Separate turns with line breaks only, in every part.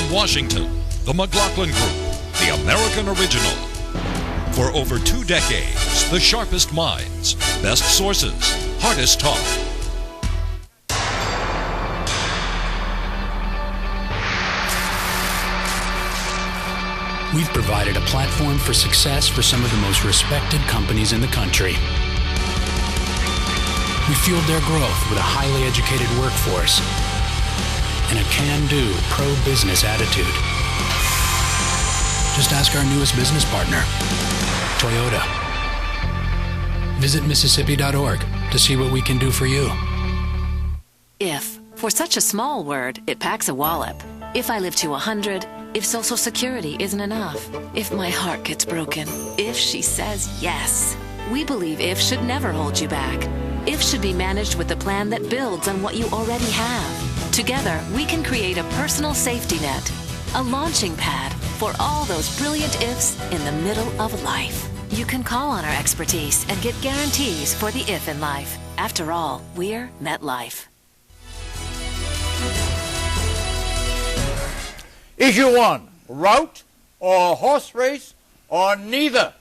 From Washington, the McLaughlin Group, the American original. For over 2 decades, the sharpest minds, best sources, hardest talk.
We've provided a platform for success for some of the most respected companies in the country. We fueled their growth with a highly educated workforce and a can-do, pro-business attitude. Just ask our newest business partner, Toyota. Visit Mississippi.org to see what we can do for you.
If. For such a small word, it packs a wallop. If I live to 100, if Social Security isn't enough, if my heart gets broken, if she says yes. We believe if should never hold you back. If should be managed with a plan that builds on what you already have. Together, we can create a personal safety net, a launching pad for all those brilliant ifs in the middle of life. You can call on our expertise and get guarantees for the if in life. After all, we're MetLife.
Issue 1, route or horse race or neither?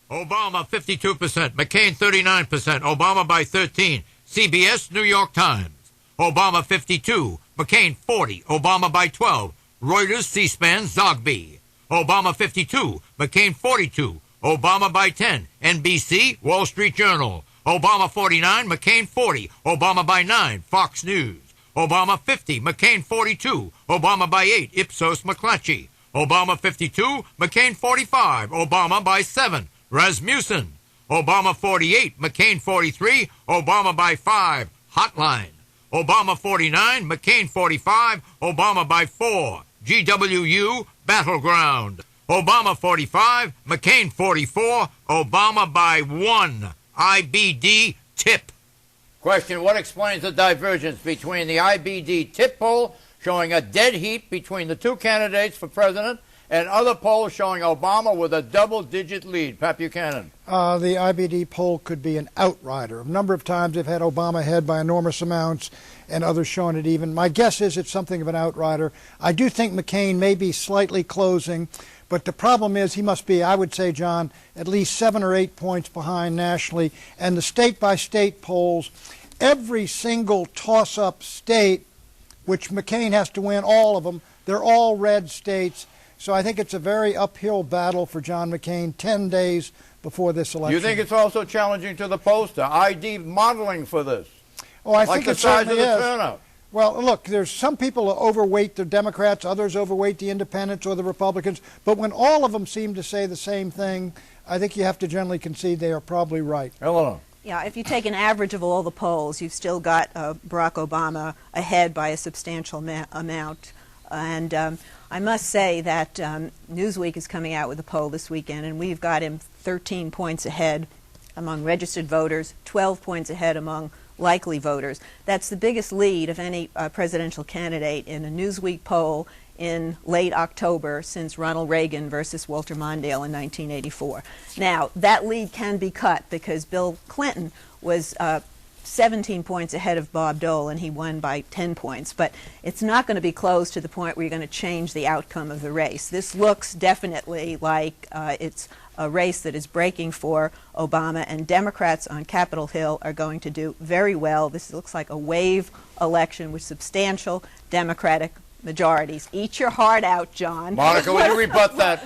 Obama 52%, McCain 39%, Obama by 13. CBS, New York Times. Obama 52, McCain 40, Obama by 12. Reuters, C-SPAN, Zogby. Obama 52, McCain 42, Obama by 10. NBC, Wall Street Journal. Obama 49, McCain 40, Obama by 9. Fox News. Obama 50, McCain 42, Obama by 8, Ipsos McClatchy. Obama 52, McCain 45, Obama by 7, Rasmussen. Obama 48, McCain 43, Obama by 5, Hotline. Obama 49, McCain 45, Obama by 4, GWU, Battleground. Obama 45, McCain 44, Obama by 1, IBD, Tip.
Question, what explains the divergence between the IBD tip poll showing a dead heat between the two candidates for president and other polls showing Obama with a double-digit lead? Pat Buchanan.
The IBD poll could be an outrider. A number of times they've had Obama ahead by enormous amounts and others showing it even. My guess is it's something of an outrider. I do think McCain may be slightly closing, but the problem is he must be, I would say, John, at least 7 or 8 points behind nationally. And the state-by-state polls, every single toss-up state, which McCain has to win all of them, they're all red states. So I think it's a very uphill battle for John McCain 10 days before this election.
You think it's also challenging to the pollster? ID modeling for this?
Oh, I
like
think
the
it
size
certainly
of the
is.
turnout.
Well, look, there's some people who overweight the Democrats, others overweight the independents or the Republicans, but when all of them seem to say the same thing, I think you have to generally concede they are probably right.
Eleanor.
Yeah, if you take an average of all the polls, you've still got Barack Obama ahead by a substantial amount. And I must say that Newsweek is coming out with a poll this weekend, and we've got him 13 points ahead among registered voters, 12 points ahead among likely voters. That's the biggest lead of any presidential candidate in a Newsweek poll in late October since Ronald Reagan versus Walter Mondale in 1984. Now, that lead can be cut because Bill Clinton was 17 points ahead of Bob Dole, and he won by 10 points. But it's not going to be close to the point where you're going to change the outcome of the race. This looks definitely like it's a race that is breaking for Obama, and Democrats on Capitol Hill are going to do very well. This looks like a wave election with substantial Democratic majorities. Eat your heart out, John.
Monica, will you rebut that?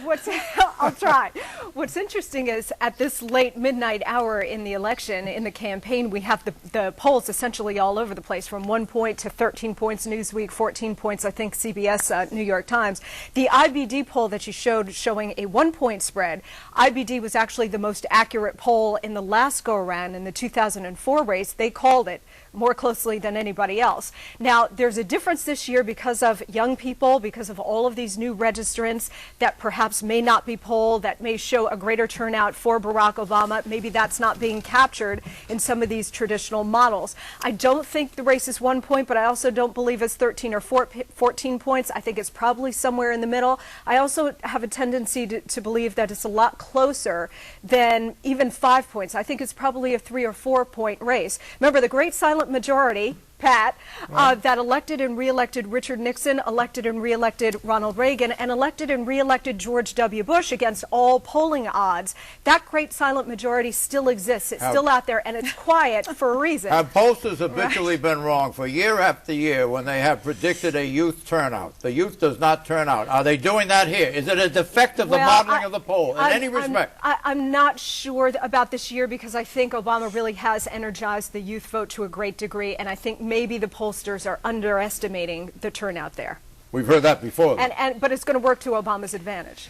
I'll try. What's interesting is at this late midnight hour in the election, in the campaign, we have the polls essentially all over the place, from 1 point to 13 points Newsweek, 14 points, I think, CBS, New York Times. The IBD poll that you showed showing a 1-point spread, IBD was actually the most accurate poll in the last go-around in the 2004 race. They called it more closely than anybody else. Now, there's a difference this year because of young people, because of all of these new registrants that perhaps may not be polled, that may show a greater turnout for Barack Obama. Maybe that's not being captured in some of these traditional models. I don't think the race is 1 point, but I also don't believe it's 13 or 14 points. I think it's probably somewhere in the middle. I also have a tendency to believe that it's a lot closer than even 5 points. I think it's probably a 3 or 4 point race. Remember, the great silent majority Pat, that elected and re-elected Richard Nixon, elected and re-elected Ronald Reagan, and elected and re-elected George W. Bush against all polling odds. That great silent majority still exists. It's still out there, and it's quiet for a reason.
Have pollsters habitually been wrong for year after year when they have predicted a youth turnout? The youth does not turn out. Are they doing that here? Is it a defect of the modeling of the poll in any respect?
I'm not sure about this year because I think Obama really has energized the youth vote to a great degree, and I think maybe the pollsters are underestimating the turnout there.
We've heard that before.
But it's going to work to Obama's advantage.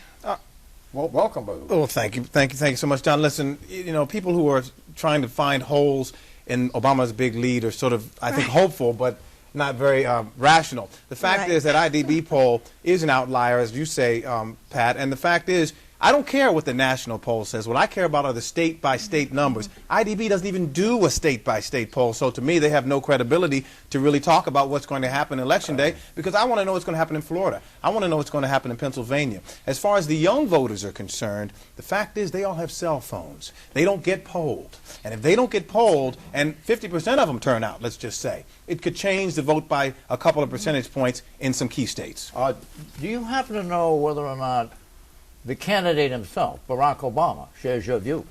Well, welcome, by the way.
Oh, thank you so much, John. Listen, you know, people who are trying to find holes in Obama's big lead are sort of, I think, hopeful, but not very rational. The fact is that IDB poll is an outlier, as you say, Pat, and the fact is, I don't care what the national poll says. What I care about are the state-by-state numbers. IDB doesn't even do a state-by-state poll, so to me they have no credibility to really talk about what's going to happen Election Day, because I want to know what's going to happen in Florida. I want to know what's going to happen in Pennsylvania. As far as the young voters are concerned, the fact is they all have cell phones. They don't get polled. And if they don't get polled, and 50% of them turn out, let's just say, it could change the vote by a couple of percentage points in some key states.
Do you happen to know whether or not the candidate himself, Barack Obama, shares your view?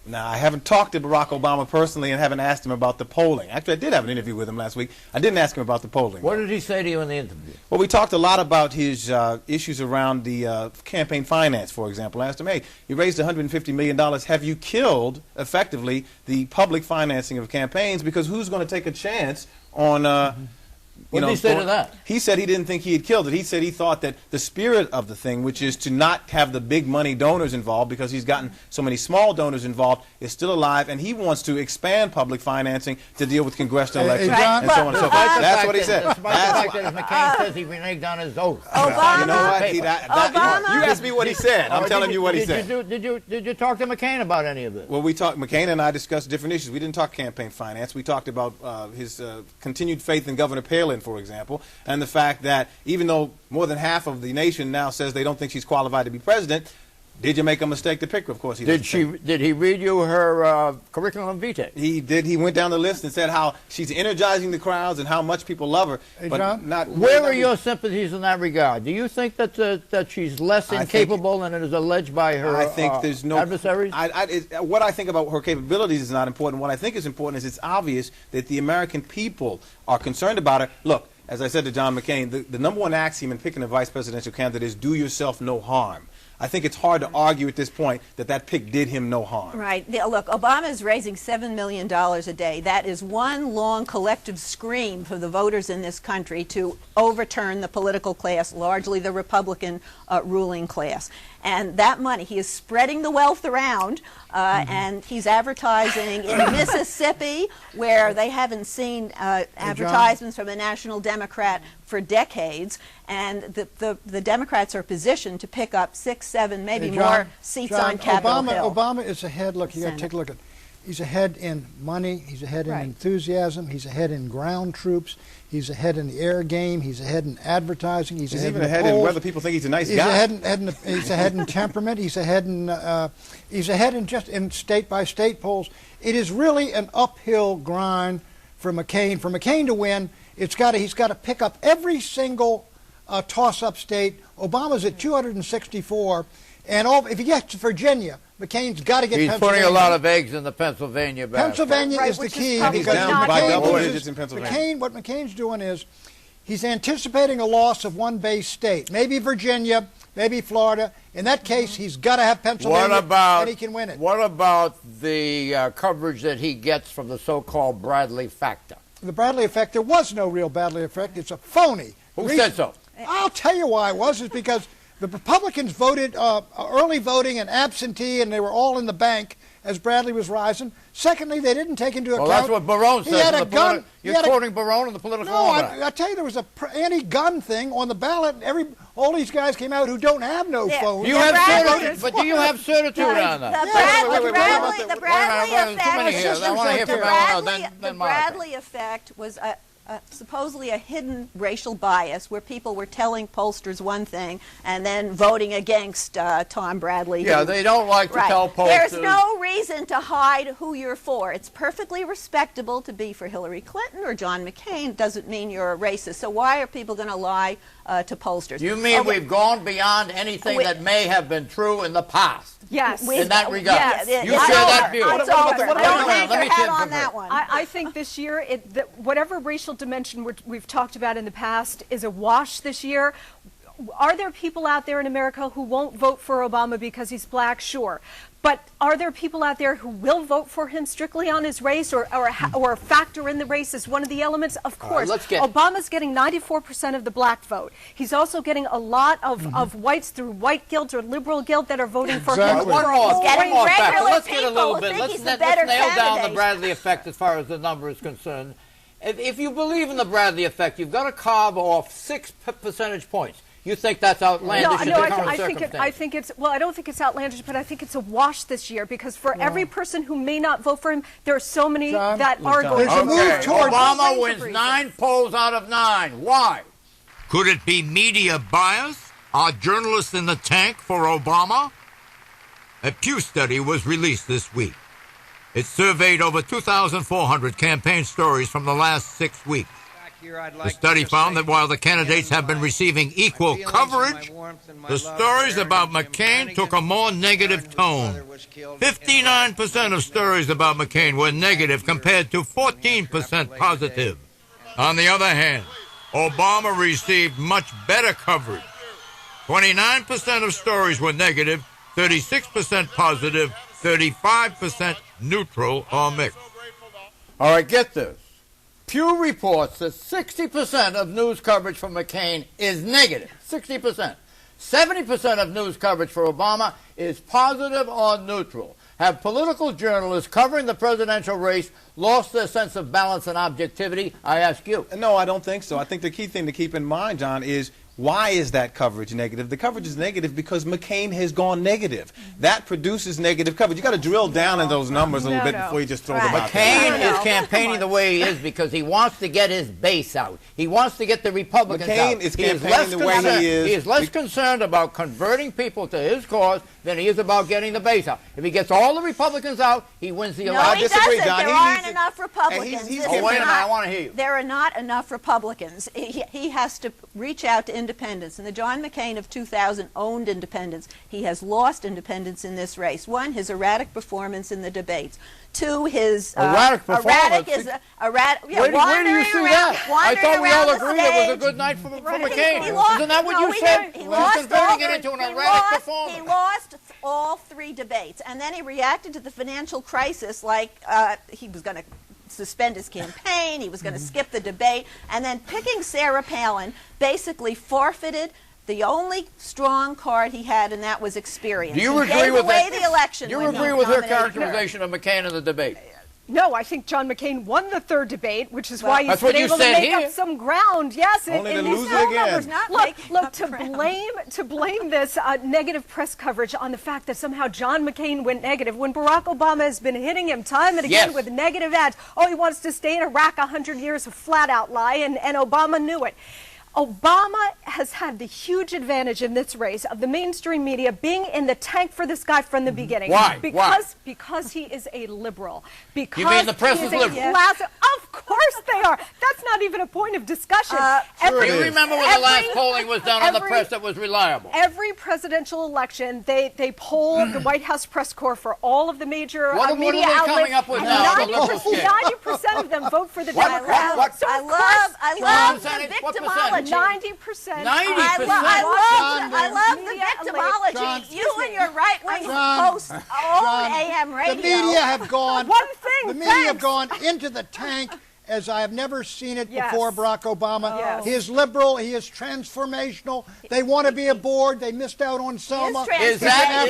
Now, I haven't talked to Barack Obama personally and haven't asked him about the polling. Actually, I did have an interview with him last week. I didn't ask him about the polling.
What did he say to you in the interview?
Well, we talked a lot about his issues around the campaign finance, for example. I asked him, hey, you raised $150 million. Have you killed, effectively, the public financing of campaigns? Because who's going to take a chance on...
What did he say to that?
He said he didn't think he had killed it. He said he thought that the spirit of the thing, which is to not have the big money donors involved because he's gotten so many small donors involved, is still alive, and he wants to expand public financing to deal with congressional elections and so on and so forth. That's what he said.
Despite the fact that McCain says he reneged on his oath.
Obama,
you know what? You asked me what he said. I'm telling you what he said.
Did you talk to McCain about any of this?
Well, McCain and I discussed different issues. We didn't talk campaign finance. We talked about his continued faith in Governor Palin, for example, and the fact that even though more than half of the nation now says they don't think she's qualified to be president, did you make a mistake to pick her? Of course he did.
Did he read you her curriculum vitae?
He did. He went down the list and said how she's energizing the crowds and how much people love her.
Hey,
but
John,
where are your sympathies in that regard? Do you think that she's less incapable than it is alleged by her adversaries?
What I think about her capabilities is not important. What I think is important is it's obvious that the American people are concerned about her. Look, as I said to John McCain, the number one axiom in picking a vice presidential candidate is do yourself no harm. I think it's hard to argue at this point that that pick did him no harm.
Right. Look, Obama is raising $7 million a day. That is one long collective scream for the voters in this country to overturn the political class, largely the Republican ruling class. And that money, he is spreading the wealth around, and he's advertising in Mississippi, where they haven't seen advertisements from a national Democrat for decades, and the Democrats are positioned to pick up 6, 7, maybe more seats on Capitol Hill.
Obama is ahead. Look, you got to take a look at. He's ahead in money. He's ahead in enthusiasm. He's ahead in ground troops. He's ahead in the air game. He's ahead in advertising. He's ahead
even
in
ahead in whether people think he's a nice guy.
He's ahead in temperament. He's ahead in just in state by state polls. It is really an uphill grind for McCain. For McCain to win, he's got to pick up every single toss-up state. Obama's at 264, and if he gets to Virginia, McCain's got to get
Pennsylvania. He's putting a lot of eggs in the Pennsylvania basket.
Pennsylvania is the key.
He's down by double digits in Pennsylvania.
What McCain's doing is he's anticipating a loss of one base state, maybe Virginia, maybe Florida. In that case, he's got to have Pennsylvania, and he can win it.
What about the coverage that he gets from the so-called Bradley factor?
The Bradley effect, there was no real Bradley effect. It's a phony.
Who said so?
I'll tell you why it was. It's because the Republicans voted early voting and absentee, and they were all in the bank as Bradley was rising. Secondly, they didn't take into account...
Well, that's what Barone says.
He had a gun.
You're quoting Barone in the political almanac.
No, I tell you, there was an anti-gun thing on the ballot. All these guys came out who don't have no phones.
Do you have certitude on that?
The Bradley effect was supposedly a hidden racial bias where people were telling pollsters one thing and then voting against Tom Bradley.
Yeah, they don't like to tell pollsters.
There's no reason to hide who you're for. It's perfectly respectable to be for Hillary Clinton or John McCain. Doesn't mean you're a racist. So why are people going to lie to pollsters?
You mean we've gone beyond anything that may have been true in the past?
Yes.
In that regard.
Yes.
You share that view.
It's over. Don't hang
Let me
your hat on that one.
I think this year, whatever racial dimension we've talked about in the past is a wash this year. Are there people out there in America who won't vote for Obama because he's black? Sure. But are there people out there who will vote for him strictly on his race or factor in the race as one of the elements? Of course. Obama's getting 94% of the black vote. He's also getting a lot of whites through white guilt or liberal guilt that are voting for him.
One more factor. Let's
get
a little bit. Let's nail down the Bradley effect as far as the number is concerned. If you believe in the Bradley effect, you've got to carve off 6 percentage points. You think that's outlandish?
No, I think it's, well, I don't think it's outlandish, but I think it's a wash this year because for every person who may not vote for him, there are so many that are going to
vote. Obama wins 9 polls out of 9. Why?
Could it be media bias? Are journalists in the tank for Obama? A Pew study was released this week. It surveyed over 2,400 campaign stories from the last 6 weeks. The study found that while the candidates have been receiving equal coverage, the stories about McCain took a more negative tone. 59% of stories about McCain were negative compared to 14% positive. On the other hand, Obama received much better coverage. 29% of stories were negative, 36% positive, 35% neutral or mixed.
All right, get this. Pew reports that 60% of news coverage for McCain is negative. 60%. 70% of news coverage for Obama is positive or neutral. Have political journalists covering the presidential race lost their sense of balance and objectivity? I ask you.
No, I don't think so. I think the key thing to keep in mind, John, is why is that coverage negative? The coverage is negative because McCain has gone negative. That produces negative coverage. You got to drill down in those numbers a little bit before you just throw them out there.
McCain is campaigning the way he is because he wants to get his base out. He wants to get the Republicans out.
McCain is campaigning the way he is.
He is less concerned about converting people to his cause than he is about getting the base out. If he gets all the Republicans out, he wins the election.
No, he doesn't. There aren't enough Republicans.
Wait a minute, I want to hear you.
There are not enough Republicans. He has to reach out to independents. And the John McCain of 2000 owned independents. He has lost independents in this race. 1, his erratic performance in the debates. 2, his
erratic performance.
Where do you see
that? I thought we all agreed it was a good night for McCain. Isn't that what you said? He was converting it into an erratic performance.
He lost all 3 debates, and then he reacted to the financial crisis like he was going to suspend his campaign, he was going to skip the debate, and then picking Sarah Palin basically forfeited the only strong card he had, and that was experience.
Do you agree with
that? The election.
Do you agree with her characterization of McCain in the debate?
No, I think John McCain won the 3rd debate, which is why he's been able to make up some ground. Yes,
only
in
to
these
lose it again.
Look, to blame this negative press coverage on the fact that somehow John McCain went negative when Barack Obama has been hitting him time and again with negative ads. Oh, he wants to stay in Iraq 100 years, a flat-out lie, and Obama knew it. Obama has had the huge advantage in this race of the mainstream media being in the tank for this guy from the beginning.
Why?
Because he is a liberal. Because
you mean the press is liberal?
Of course they are. That's not even a point of discussion.
Do you remember when the last polling was done on the press that was reliable?
Every presidential election, they poll the White House press corps for all of the major media outlets.
Coming up with now?
90% of them vote for the Democrats.
I love the victimology.
90%.
90%.
I love the victimology. You and your right-wing hosts own AM radio.
The media have gone.
One thing.
The media have gone into the tank as I have never seen it before Barack Obama.
Yes.
He is liberal. He is transformational. They want to be aboard. They missed out on Selma.
Is that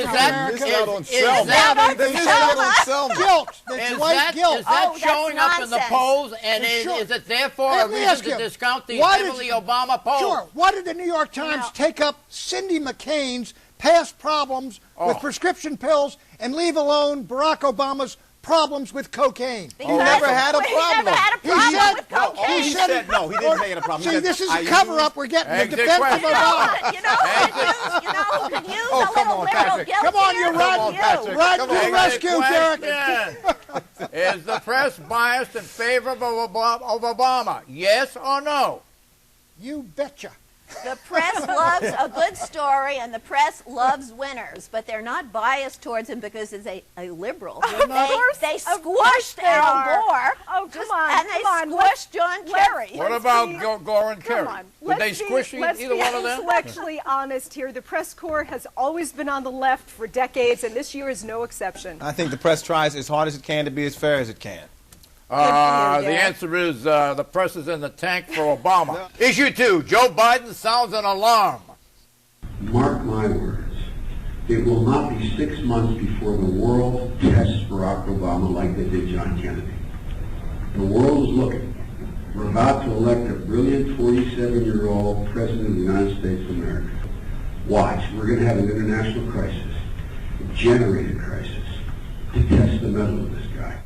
showing up in the polls? And is it therefore a reason to discount the heavily Obama polls?
Sure. Why did the New York Times take up Cindy McCain's past problems with prescription pills and leave alone Barack Obama's problems with cocaine?
He never had a problem.
He never had a problem with cocaine.
He said
said no. He didn't make it a problem.
See, this is a cover-up. We're getting the defense of Obama.
You know who could use a little liberal guilt?
Come on, you run to the rescue, Derek.
Is the press biased in favor of Obama? Yes or no?
You betcha.
The press loves a good story, and the press loves winners, but they're not biased towards him because he's a liberal. They squashed Al Gore,
oh, come on,
and they squashed John Kerry.
What about Gore and Kerry? Did they squish either one of them?
Let's be intellectually honest here. The press corps has always been on the left for decades, and this year is no exception.
I think the press tries as hard as it can to be as fair as it can.
The answer is the press is in the tank for Obama. Issue 2, Joe Biden sounds an alarm.
Mark my words, it will not be 6 months before the world tests Barack Obama like they did John Kennedy. The world is looking. We're about to elect a brilliant 47-year-old president of the United States of America. Watch, we're going to have an international crisis, a generated crisis, to test the mettle of this guy.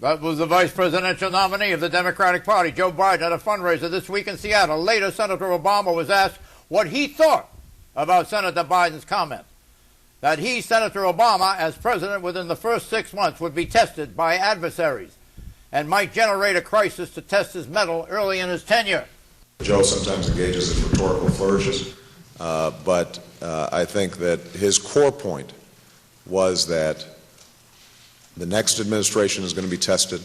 That was the vice presidential nominee of the Democratic Party, Joe Biden, at a fundraiser this week in Seattle. Later, Senator Obama was asked what he thought about Senator Biden's comment that he, Senator Obama, as president within the first 6 months would be tested by adversaries and might generate a crisis to test his mettle early in his tenure.
Joe sometimes engages in rhetorical flourishes, but I think that his core point was that the next administration is going to be tested,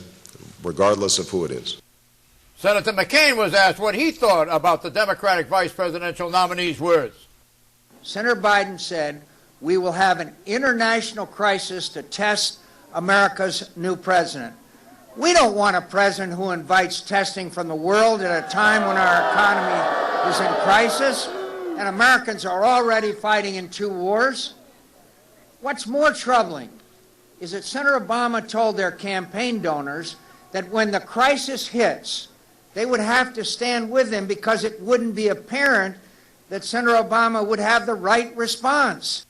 regardless of who it is.
Senator McCain was asked what he thought about the Democratic vice presidential nominee's words.
Senator Biden said, we will have an international crisis to test America's new president. We don't want a president who invites testing from the world at a time when our economy is in crisis and Americans are already fighting in 2 wars. What's more troubling is that Senator Obama told their campaign donors that when the crisis hits, they would have to stand with him because it wouldn't be apparent that Senator Obama would have the right response.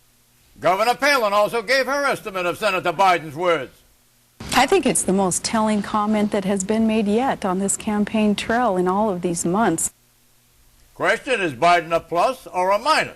Governor Palin also gave her estimate of Senator Biden's words.
I think it's the most telling comment that has been made yet on this campaign trail in all of these months.
Question, is Biden a plus or a minus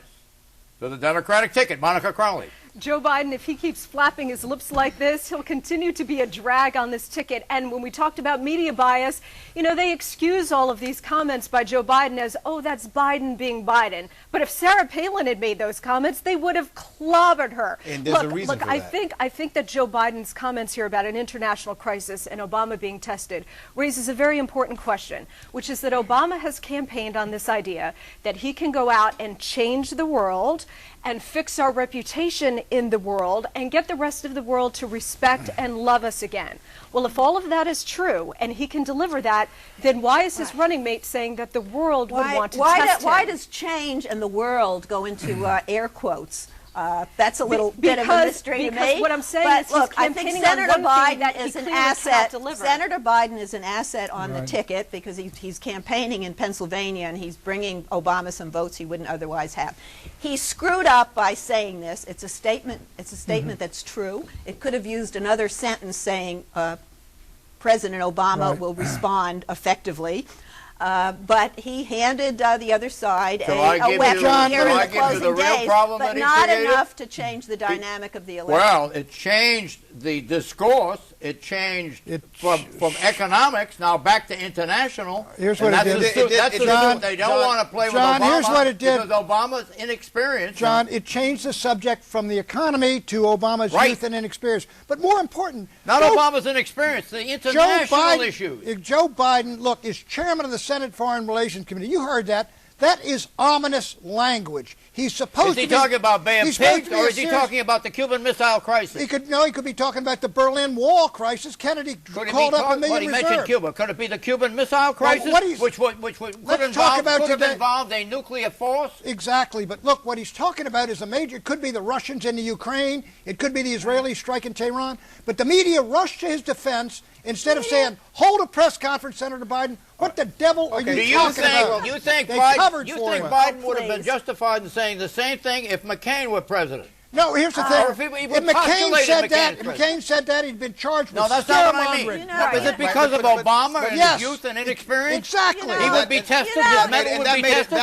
to the Democratic ticket? Monica Crowley.
Joe Biden, if he keeps flapping his lips like this, he'll continue to be a drag on this ticket. And when we talked about media bias, you know, they excuse all of these comments by Joe Biden as, oh, that's Biden being Biden. But if Sarah Palin had made those comments, they would have clobbered her.
And there's a reason for
I
that.
think that Joe Biden's comments here about an international crisis and Obama being tested raises a very important question, which is that Obama has campaigned on this idea that he can go out and change the world and fix our reputation in the world and get the rest of the world to respect and love us again. Well, if all of that is true and he can deliver that, then why is his running mate saying that the world would want to test him?
Why does change and the world go into air quotes? That's a little bit of a mystery to me.
Because what I'm saying is
look, I think Senator Biden is an asset.
Deliver.
Senator Biden is an asset on the ticket because he's campaigning in Pennsylvania and he's bringing Obama some votes he wouldn't otherwise have. He screwed up by saying this. It's a statement. It's a statement that's true. It could have used another sentence saying President Obama will respond effectively. But he handed the other side a weapon here in the closing days, but not enough to change the dynamic of the election.
Well, it changed the discourse. It changed from economics now back to international.
Here's what it did.
They don't want to play with Obama.
Here's what it did.
Because Obama's inexperienced.
John, it changed the subject from the economy to Obama's youth and inexperience. But more important,
not Obama's inexperience, the international issues.
Joe Biden, look, is chairman of the Senate Foreign Relations Committee. You heard that. That is ominous language. He's supposed to be...
Is he talking about Bay of Pigs, or is he talking about the Cuban Missile Crisis?
He could be talking about the Berlin Wall crisis. Kennedy called up a million reserves.
He mentioned Cuba. Could it be the Cuban Missile Crisis, which could involve a nuclear force?
Exactly. But look, what he's talking about is it could be the Russians into Ukraine. It could be the Israelis striking Tehran. But the media rushed to his defense instead of saying, hold a press conference, Senator Biden. What the devil are you talking about?
You think Biden would have been justified in saying the same thing if McCain were president?
No, here's the thing.
If
McCain said that, he'd been charged with
that's not what I mean.
scaremongering.
Is it because of Obama and his youth and inexperience?
Exactly.
He would be tested. His mettle would be tested.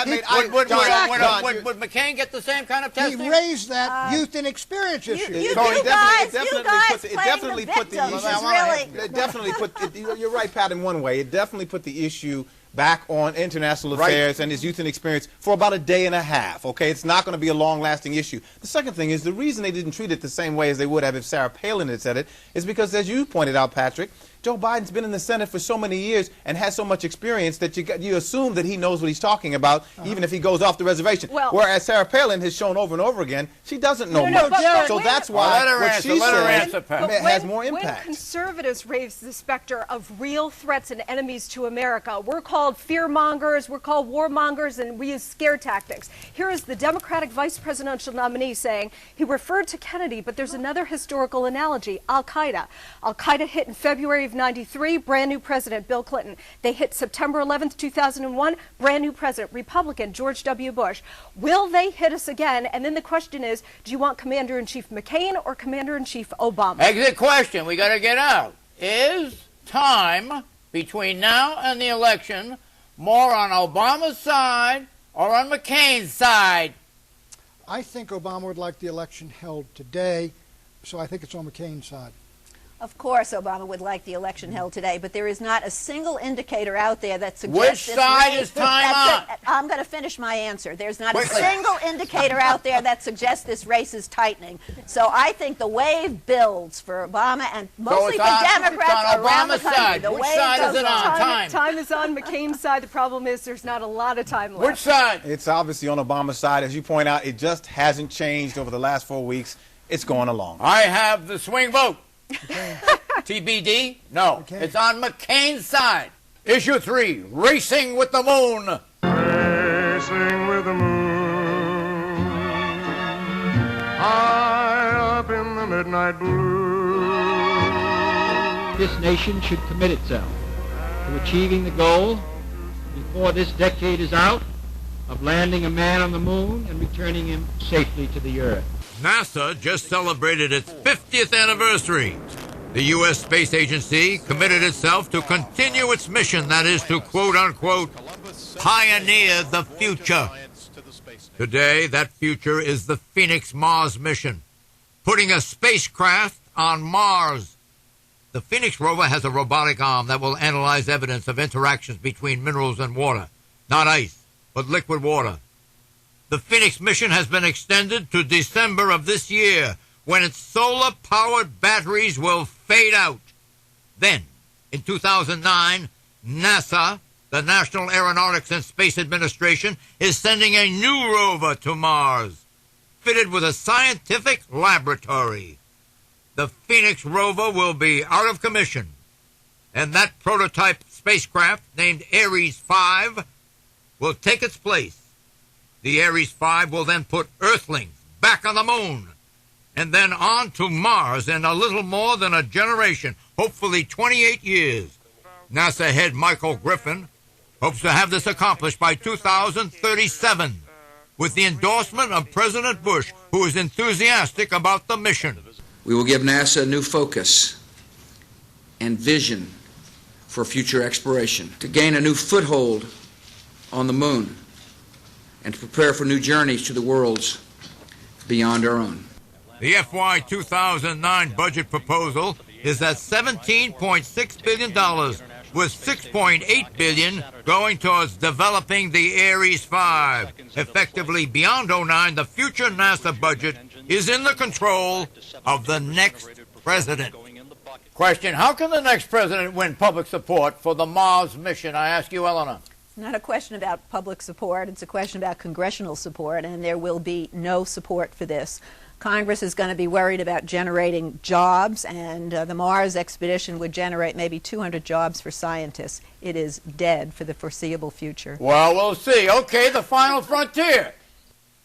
Would McCain get the same kind of testing?
He raised that youth and experience issue.
It definitely put. You're right, Pat. In one way, it definitely put the issue back on international affairs and his youth and experience for about a day and a half. Okay, it's not going to be a long-lasting issue. The second thing is the reason they didn't treat it the same way as they would have if Sarah Palin had said it is because, as you pointed out, Patrick, Joe Biden's been in the Senate for so many years and has so much experience that you assume that he knows what he's talking about, even if he goes off the reservation. Whereas Sarah Palin has shown over and over again she doesn't know much. So that's why what she said has more impact.
When conservatives raise the specter of real threats and enemies to America, we're called fear-mongers, we're called warmongers, and we use scare tactics. Here is the Democratic vice presidential nominee saying he referred to Kennedy, but there's another historical analogy, Al-Qaeda. Al-Qaeda hit in February of '93, brand new president Bill Clinton. They hit September 11th, 2001, brand new president, Republican George W. Bush. Will they hit us again? And then the question is, do you want Commander-in-Chief McCain or Commander-in-Chief Obama?
Exit question. We got to get out. Is time between now and the election more on Obama's side or on McCain's side?
I think Obama would like the election held today, so I think it's on McCain's side.
Of course Obama would like the election held today, but there is not a single indicator out there that suggests
which side is time on?
I'm going to finish my answer. There's not a single indicator out there that suggests this race is tightening. So I think the wave builds for Obama and mostly for Democrats around the country.
Which side is it on?
Time is on McCain's side. The problem is there's not a lot of time left.
Which side?
It's obviously on Obama's side. As you point out, it just hasn't changed over the last 4 weeks. It's going along.
I have the swing vote. TBD? No. It's on McCain's side. Issue 3, Racing with the Moon.
Racing with the moon, high up in the midnight blue.
This nation should commit itself to achieving the goal before this decade is out of landing a man on the moon and returning him safely to the earth.
NASA just celebrated its 50th anniversary. The U.S. Space Agency committed itself to continue its mission, that is to, quote-unquote, pioneer the future. Today, that future is the Phoenix Mars mission, putting a spacecraft on Mars. The Phoenix rover has a robotic arm that will analyze evidence of interactions between minerals and water, not ice, but liquid water. The Phoenix mission has been extended to December of this year, when its solar-powered batteries will fade out. Then, in 2009, NASA, the National Aeronautics and Space Administration, is sending a new rover to Mars, fitted with a scientific laboratory. The Phoenix rover will be out of commission, and that prototype spacecraft, named Ares 5, will take its place. The Ares 5 will then put Earthlings back on the moon, and then on to Mars in a little more than a generation, hopefully 28 years. NASA head Michael Griffin hopes to have this accomplished by 2037, with the endorsement of President Bush, who is enthusiastic about the mission.
We will give NASA a new focus and vision for future exploration, to gain a new foothold on the moon, and to prepare for new journeys to the worlds beyond our own.
The FY 2009 budget proposal is at $17.6 billion, with $6.8 billion going towards developing the Ares 5. Effectively, beyond 09, the future NASA budget is in the control of the next president.
Question, how can the next president win public support for the Mars mission? I ask you, Eleanor.
It's not a question about public support. It's a question about congressional support, and there will be no support for this. Congress is going to be worried about generating jobs, and the Mars expedition would generate maybe 200 jobs for scientists. It is dead for the foreseeable future.
Well, we'll see. Okay, the final frontier.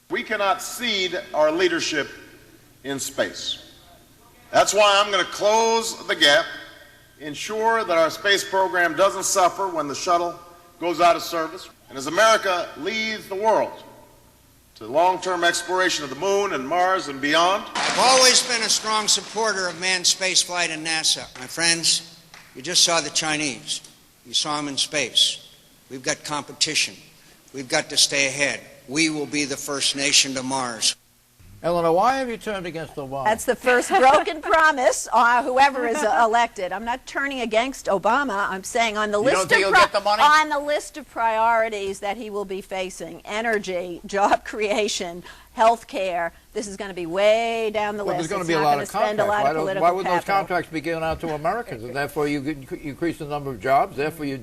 We cannot cede our leadership in space. That's why I'm going to close the gap, ensure that our space program doesn't suffer when the shuttle goes out of service. And as America leads the world to long-term exploration of the moon and Mars and beyond.
I've always been a strong supporter of manned spaceflight and NASA. My friends, you just saw the Chinese. You saw them in space. We've got competition. We've got to stay ahead. We will be the first nation to Mars.
Eleanor, why have you turned against Obama?
That's the first broken promise, whoever is elected. I'm not turning against Obama. I'm saying on the list on the list of priorities that he will be facing, energy, job creation, health care, this is going to be way down the list.
There's going
it's
to be a lot of
contracts.
Why would those contracts be given out to Americans? And therefore, you increase the number of jobs. Therefore, you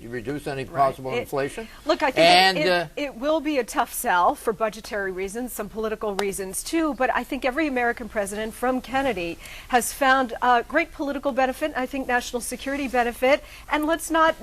reduce any possible inflation.
Look, I think it will be a tough sell for budgetary reasons, some political reasons too. But I think every American president, from Kennedy, has found great political benefit. I think national security benefit. And let's not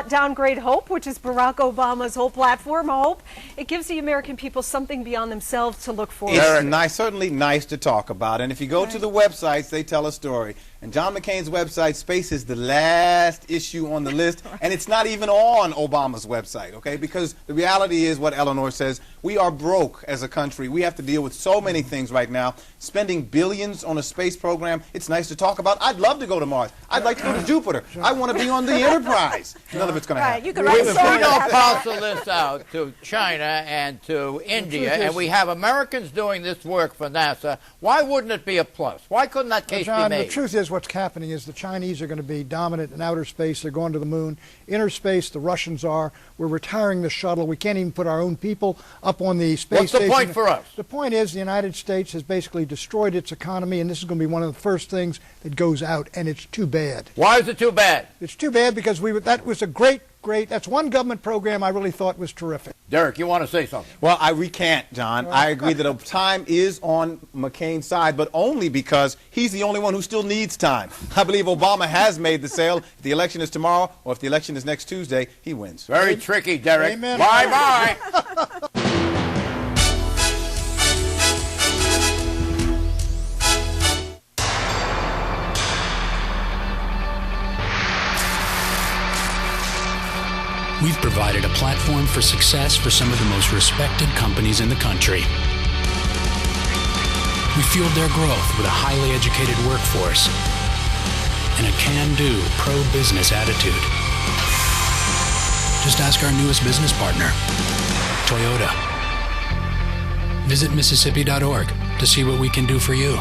downgrade hope, which is Barack Obama's whole platform. Hope. It gives the American people something beyond themselves to look for.
It's certainly nice to talk about. And if you go to the websites, they tell a story. And John McCain's website, Space, is the last issue on the list. And it's not even on Obama's website, okay? Because the reality is what Eleanor says. We are broke as a country. We have to deal with so many things right now. Spending billions on a space program, it's nice to talk about. I'd love to go to Mars. I'd like to go to Jupiter. I want to be on the Enterprise. None of it's going to happen.
If we don't parcel this out to China and to India, and we have Americans doing this work for NASA, why wouldn't it be a plus? Why couldn't that case be made?
The truth is what's happening is the Chinese are going to be dominant in outer space. They're going to the moon. Inner space, the Russians are. We're retiring the shuttle. We can't even put our own people up on the space station.
What's the point for us?
The point is the United States has basically destroyed its economy, and this is going to be one of the first things that goes out, and it's too bad.
Why is it too bad?
It's too bad because that was a great, that's one government program I really thought was terrific.
Derek, you want to say something?
Well, I recant, John. I agree that time is on McCain's side, but only because he's the only one who still needs time. I believe Obama has made the sale. If the election is tomorrow or if the election is next Tuesday, he wins.
Very tricky, Derek.
Amen.
Bye-bye.
We've provided a platform for success for some of the most respected companies in the country. We fueled their growth with a highly educated workforce and a can-do, pro-business attitude. Just ask our newest business partner, Toyota. Visit Mississippi.org to see what we can do for you.